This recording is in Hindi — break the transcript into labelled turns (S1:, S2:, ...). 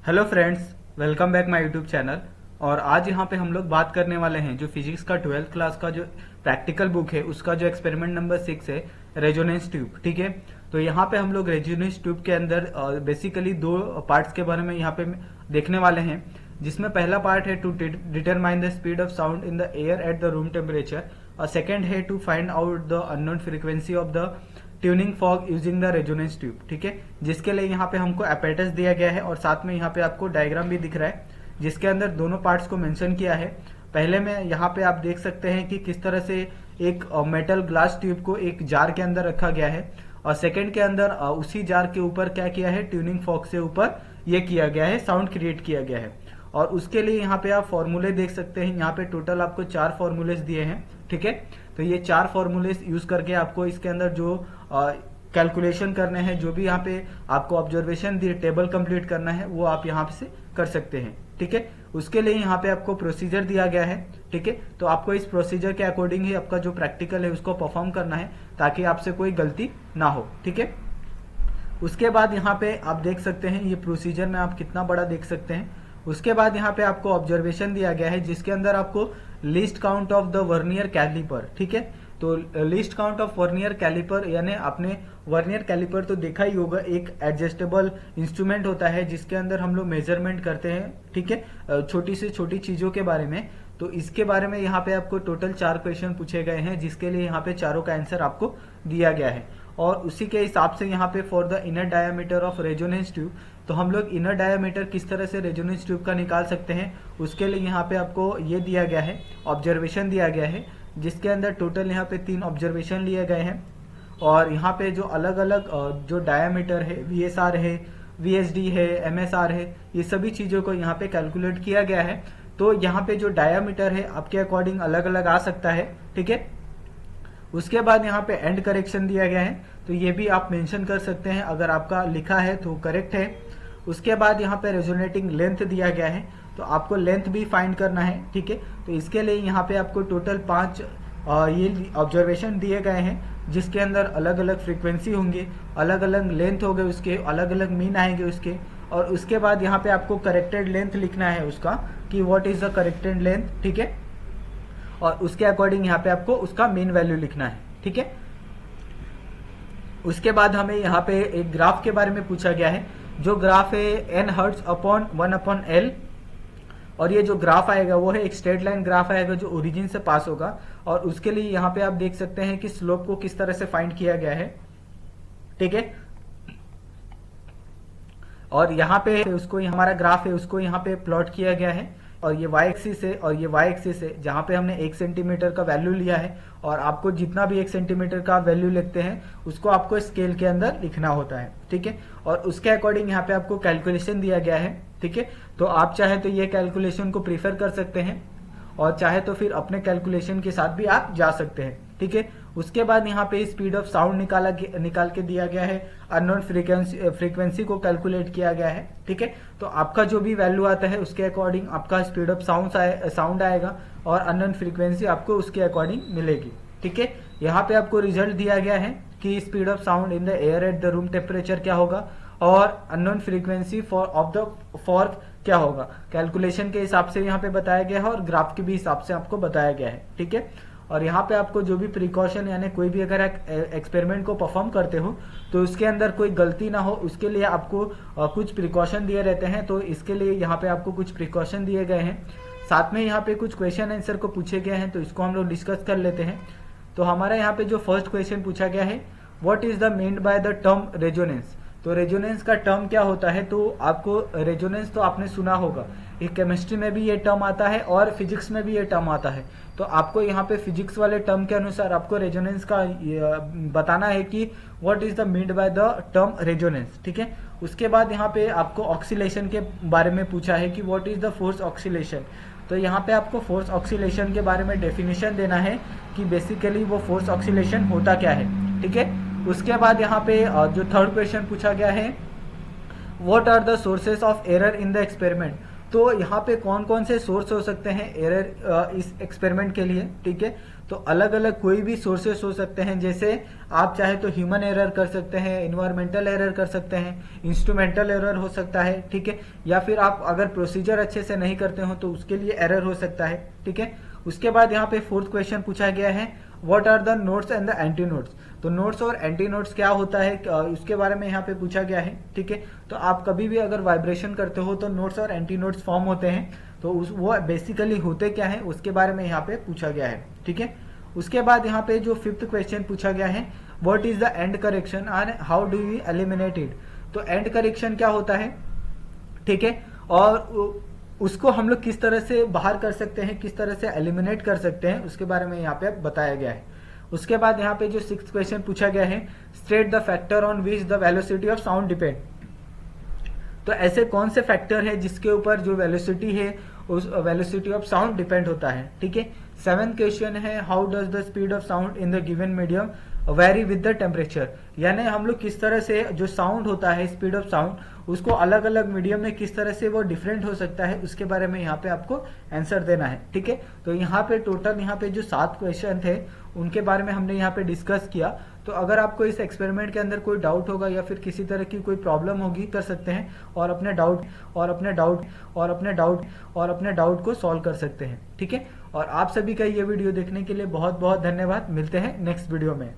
S1: Hello friends, welcome back my YouTube channel. और आज यहाँ पे हम लोग बात करने वाले हैं जो फिजिक्स का 12th क्लास का जो प्रैक्टिकल बुक है उसका जो एक्सपेरिमेंट नंबर 6 है, रेजोनेंस ट्यूब। ठीक है, तो यहाँ पे हम लोग रेजोनेंस ट्यूब के अंदर बेसिकली दो पार्ट्स के बारे में यहाँ पे देखने वाले हैं, जिसमें पहला पार्ट है to determine the speed of sound in the air at the room temperature और सेकेंड है to find out the unknown frequency of the tuning fork using the resonance tube. ठीक है, जिसके लिए यहाँ पे हमको अपैरेटस दिया गया है और साथ में यहाँ पे आपको डायग्राम भी दिख रहा है जिसके अंदर दोनों पार्ट्स को मेंशन किया है। पहले में यहाँ पे आप देख सकते हैं कि किस तरह से एक मेटल ग्लास ट्यूब को एक जार के अंदर रखा गया है और सेकंड के अंदर उसी जार के ऊपर क्या किया है, ट्यूनिंग फॉग से ऊपर ये किया गया है, साउंड क्रिएट किया गया है। और उसके लिए यहाँ पे आप फॉर्मूले देख सकते हैं, यहाँ पे टोटल आपको 4 फॉर्मूलेस दिए हैं। ठीक है, तो ये 4 फॉर्मूलेस यूज करके आपको इसके अंदर जो कैलकुलेशन करने हैं, जो भी यहाँ पे आपको ऑब्जर्वेशन दिए, टेबल कंप्लीट करना है, वो आप यहाँ से कर सकते हैं। ठीक है, उसके लिए यहाँ पे आपको प्रोसीजर दिया गया है। ठीक है, तो आपको इस प्रोसीजर के अकॉर्डिंग ही आपका जो प्रैक्टिकल है उसको परफॉर्म करना है ताकि आपसे कोई गलती ना हो। ठीक है, उसके बाद यहाँ पे आप देख सकते हैं ये प्रोसीजर में आप कितना बड़ा देख सकते हैं। उसके बाद यहाँ पे आपको ऑब्जर्वेशन दिया गया है जिसके अंदर आपको least count of the vernier caliper. ठीक है, तो least count of vernier caliper यानी आपने वर्नियर कैलिपर तो देखा ही होगा, एक एडजस्टेबल इंस्ट्रूमेंट होता है जिसके अंदर हम लोग मेजरमेंट करते हैं। ठीक है, छोटी से छोटी चीजों के बारे में। तो इसके बारे में यहाँ पे आपको टोटल 4 क्वेश्चन पूछे गए हैं जिसके लिए यहाँ पे चारों का आंसर आपको दिया गया है। और उसी के हिसाब से यहाँ पे for the inner diameter of resonance tube, तो हम लोग इनर डायामीटर किस तरह से रेजोनेंस ट्यूब का निकाल सकते हैं उसके लिए यहाँ पे आपको ये दिया गया है, ऑब्जर्वेशन दिया गया है जिसके अंदर टोटल यहाँ पे 3 ऑब्जर्वेशन लिए गए हैं। और यहाँ पे जो अलग अलग जो डायामीटर है, VSR है, VSD है, MSR है, ये सभी चीजों को यहाँ पे कैलकुलेट किया गया है। तो यहाँ पे जो डायामीटर है आपके अकॉर्डिंग अलग अलग आ सकता है। ठीक है, उसके बाद यहाँ पे एंड करेक्शन दिया गया है, तो ये भी आप मेंशन कर सकते हैं अगर आपका लिखा है तो करेक्ट है। उसके बाद यहाँ पे रेजोनेटिंग लेंथ दिया गया है, तो आपको लेंथ भी फाइंड करना है। ठीक है, तो इसके लिए यहाँ पे आपको टोटल 5 ये ऑब्जर्वेशन दिए गए हैं जिसके अंदर अलग अलग फ्रीक्वेंसी होंगे, अलग अलग लेंथ होंगे, उसके अलग अलग मीन आएंगे उसके। और उसके बाद यहाँ पे आपको करेक्टेड लेंथ लिखना है उसका कि what is the corrected length. ठीक है, और उसके अकॉर्डिंग यहाँ पे आपको उसका मीन वैल्यू लिखना है। ठीक है, उसके बाद हमें यहाँ पे एक ग्राफ के बारे में पूछा गया है, जो ग्राफ है n हर्ट्ज अपॉन 1/L। और ये जो ग्राफ आएगा वो है एक स्ट्रेट लाइन ग्राफ आएगा जो ओरिजिन से पास होगा। और उसके लिए यहाँ पे आप देख सकते हैं कि स्लोप को किस तरह से फाइंड किया गया है। ठीक है, और यहाँ पे उसको हमारा ग्राफ है उसको यहाँ पे प्लॉट किया गया है और ये y एक्सिस है और ये y एक्सिस है जहाँ पे हमने 1 सेंटीमीटर का वैल्यू लिया है। और आपको जितना भी 1 सेंटीमीटर का वैल्यू लिखते हैं उसको आपको स्केल के अंदर लिखना होता है। ठीक है, और उसके अकॉर्डिंग यहाँ पे आपको कैलकुलेशन दिया गया है। ठीक है, तो आप चाहे तो ये कैलकुलेशन को प्रीफर कर सकते हैं और चाहे तो फिर अपने कैलकुलेशन के साथ भी आप जा सकते हैं। ठीक है, उसके बाद यहाँ पे स्पीड ऑफ साउंड निकाल के दिया गया है, अननोन फ्रीक्वेंसी को कैलकुलेट किया गया है। ठीक है, तो आपका जो भी वैल्यू आता है उसके अकॉर्डिंग आपका स्पीड ऑफ साउंड आएगा और अननोन फ्रीक्वेंसी आपको उसके अकॉर्डिंग मिलेगी। ठीक है, यहाँ पे आपको रिजल्ट दिया गया है कि speed of sound in the air at the room temperature क्या होगा और unknown frequency of the fork क्या होगा। कैलकुलेशन के हिसाब से यहाँ पे बताया गया है और ग्राफ के भी हिसाब से आपको बताया गया है। ठीक है, और यहाँ पे आपको जो भी प्रिकॉशन यानी कोई भी अगर एक्सपेरिमेंट को परफॉर्म करते हो तो उसके अंदर कोई गलती ना हो उसके लिए आपको कुछ प्रिकॉशन दिए रहते हैं। तो इसके लिए यहाँ पे आपको कुछ प्रिकॉशन दिए गए हैं, साथ में यहाँ पे कुछ क्वेश्चन आंसर को पूछे गए हैं, तो इसको हम लोग डिस्कस कर लेते हैं। तो हमारा यहाँ पे जो फर्स्ट क्वेश्चन पूछा गया है, what is the meant by the term resonance. तो रेजोनेंस का टर्म क्या होता है, तो आपको रेजोनेंस तो आपने सुना होगा, केमिस्ट्री में भी ये टर्म आता है और फिजिक्स में भी ये टर्म आता है। तो आपको यहाँ पे फिजिक्स वाले टर्म के अनुसार आपको रेजोनेंस का बताना है कि what is the meant by the term resonance. ठीक है, उसके बाद यहाँ पे आपको ऑक्सीलेशन के बारे में पूछा है कि what is the force oscillation. तो यहाँ पे आपको फोर्स ऑक्सीलेशन के बारे में डेफिनेशन देना है कि बेसिकली वो फोर्स ऑक्सीलेशन होता क्या है। ठीक है, उसके बाद यहाँ पे जो थर्ड क्वेश्चन पूछा गया है, what are the sources of error in the experiment. तो यहाँ पे कौन कौन से सोर्स हो सकते हैं एरर इस एक्सपेरिमेंट के लिए, ठीक है। तो अलग अलग कोई भी सोर्सेस हो सकते हैं, जैसे आप चाहे तो ह्यूमन एरर कर सकते हैं, इन्वायरमेंटल एरर कर सकते हैं, इंस्ट्रूमेंटल एरर हो सकता है, ठीक है। या फिर आप अगर प्रोसीजर अच्छे से नहीं करते हो तो उसके लिए एरर हो सकता है, ठीक है। उसके बाद यहाँ पे फोर्थ क्वेश्चन पूछा गया है, what are the nodes and the antinodes. तो नोट्स और एंटी नोट्स क्या होता है उसके बारे में यहाँ पे पूछा गया है, ठीक है। तो आप कभी भी अगर वाइब्रेशन करते हो तो नोट्स और एंटी नोट्स फॉर्म होते हैं, तो वो बेसिकली होते क्या है उसके बारे में यहाँ पे पूछा गया है, ठीक है। उसके बाद यहाँ पे जो फिफ्थ क्वेश्चन पूछा गया है, what is the end correction and how do you eliminate it. तो एंड करेक्शन क्या होता है, ठीक है, और उसको हम लोग किस तरह से बाहर कर सकते हैं, किस तरह से एलिमिनेट कर सकते हैं, उसके बारे में यहाँ पे बताया गया है। उसके बाद यहाँ पे जो सिक्स्थ क्वेश्चन पूछा गया है, state the factor on which the velocity of sound depend. तो ऐसे कौन से फैक्टर है जिसके ऊपर जो वेलोसिटी है उस वेलोसिटी ऑफ साउंड डिपेंड होता है, ठीक है। सेवेंथ क्वेश्चन है, how does the speed of sound in the given medium very with the temperature. यानी हम लोग किस तरह से जो साउंड होता है, स्पीड ऑफ साउंड, उसको अलग अलग मीडियम में किस तरह से वो डिफरेंट हो सकता है, उसके बारे में यहाँ पे आपको आंसर देना है, ठीक है। तो यहाँ पे टोटल यहाँ पे जो 7 क्वेश्चन थे उनके बारे में हमने यहाँ पे डिस्कस किया। तो अगर आपको इस एक्सपेरिमेंट के अंदर कोई डाउट होगा या फिर किसी तरह की कोई प्रॉब्लम होगी, कर सकते हैं और अपने डाउट को सॉल्व कर सकते हैं, ठीक है। और आप सभी का ये वीडियो देखने के लिए बहुत बहुत धन्यवाद। मिलते हैं नेक्स्ट वीडियो में।